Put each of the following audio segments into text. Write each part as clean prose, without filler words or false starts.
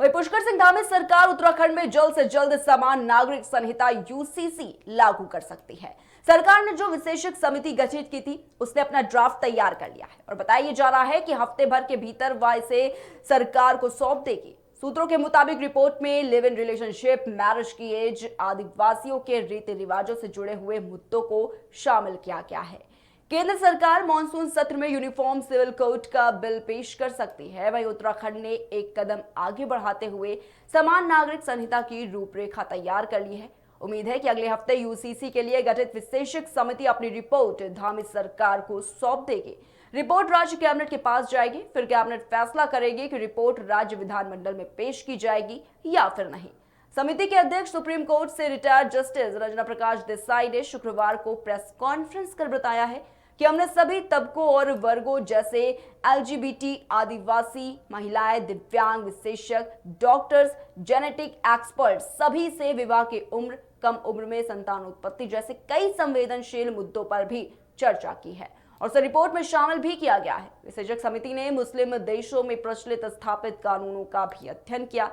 वहीं पुष्कर सिंह धामी सरकार उत्तराखंड में जल्द से जल्द समान नागरिक संहिता यूसीसी लागू कर सकती है। सरकार ने जो विशेषज्ञ समिति गठित की थी उसने अपना ड्राफ्ट तैयार कर लिया है और बताया जा रहा है कि हफ्ते भर के भीतर वह इसे सरकार को सौंप देगी। सूत्रों के मुताबिक रिपोर्ट में लिव इन रिलेशनशिप, मैरिज की एज, आदिवासियों के रीति रिवाजों से जुड़े हुए मुद्दों को शामिल किया गया है। केंद्र सरकार मॉनसून सत्र में यूनिफॉर्म सिविल कोड का बिल पेश कर सकती है। वहीं उत्तराखंड ने एक कदम आगे बढ़ाते हुए समान नागरिक संहिता की रूपरेखा तैयार कर ली है। उम्मीद है कि अगले हफ्ते यूसीसी के लिए गठित विशेषज्ञ समिति अपनी रिपोर्ट धामी सरकार को सौंप देगी। रिपोर्ट राज्य कैबिनेट के पास जाएगी, फिर कैबिनेट फैसला करेगी कि रिपोर्ट राज्य विधानमंडल में पेश की जाएगी या फिर नहीं। समिति के अध्यक्ष सुप्रीम कोर्ट से रिटायर्ड जस्टिस रंजना प्रकाश देसाई ने शुक्रवार को प्रेस कॉन्फ्रेंस कर बताया है कि हमने सभी तबकों और वर्गों जैसे एलजीबीटी, आदिवासी, महिलाएं, दिव्यांग, विशेषज्ञ, डॉक्टर्स, जेनेटिक एक्सपर्ट सभी से विवाह की उम्र, कम उम्र में संतान उत्पत्ति जैसे कई संवेदनशील मुद्दों पर भी चर्चा की है और उसे रिपोर्ट में शामिल भी किया गया है। विशेषज्ञ समिति ने मुस्लिम देशों में प्रचलित स्थापित कानूनों का भी अध्ययन किया।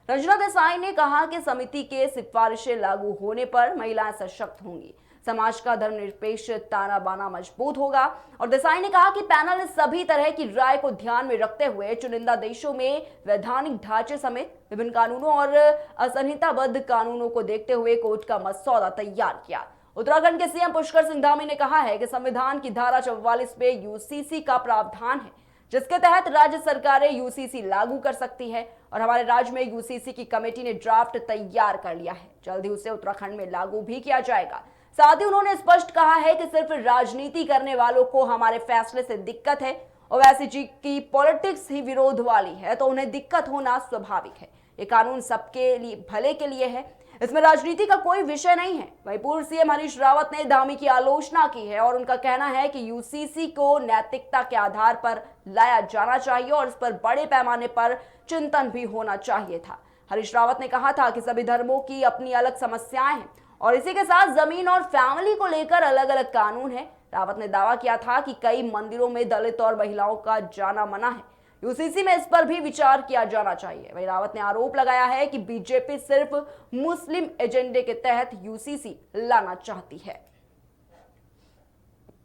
रंजना देसाई ने कहा कि समिति के सिफारिशें लागू होने पर महिलाएं सशक्त होंगी, समाज का धर्मनिरपेक्ष ताना बाना मजबूत होगा और देसाई ने कहा कि पैनल ने सभी तरह की राय को ध्यान में रखते हुए चुनिंदा देशों में वैधानिक ढांचे समेत विभिन्न कानूनों और असंहिताबद्ध कानूनों को देखते हुए कोर्ट का मसौदा तैयार किया। उत्तराखंड के सीएम पुष्कर सिंह धामी ने कहा है कि संविधान की धारा 44 में यूसीसी का प्रावधान है जिसके तहत राज्य सरकारें यूसीसी लागू कर सकती है और हमारे राज्य में यूसीसी की कमेटी ने ड्राफ्ट तैयार कर लिया है। जल्द ही उसे उत्तराखंड में लागू भी किया जाएगा। साथ ही उन्होंने स्पष्ट कहा है कि सिर्फ राजनीति करने वालों को हमारे फैसले से दिक्कत है और वैसे जी की पॉलिटिक्स ही विरोध वाली है तो उन्हें दिक्कत होना स्वाभाविक है। ये कानून सबके लिए भले के लिए है, इसमें राजनीति का कोई विषय नहीं है। वहीं पूर्व सीएम हरीश रावत ने धामी की आलोचना की है और उनका कहना है कि यूसीसी को नैतिकता के आधार पर लाया जाना चाहिए और इस पर बड़े पैमाने पर चिंतन भी होना चाहिए था। हरीश रावत ने कहा था कि सभी धर्मों की अपनी अलग समस्याएं हैं और इसी के साथ जमीन और फैमिली को लेकर अलग अलग कानून है। रावत ने दावा किया था कि कई मंदिरों में दलित और महिलाओं का जाना मना है, यूसीसी में इस पर भी विचार किया जाना चाहिए। वहीं रावत ने आरोप लगाया है कि बीजेपी सिर्फ मुस्लिम एजेंडे के तहत यूसीसी लाना चाहती है।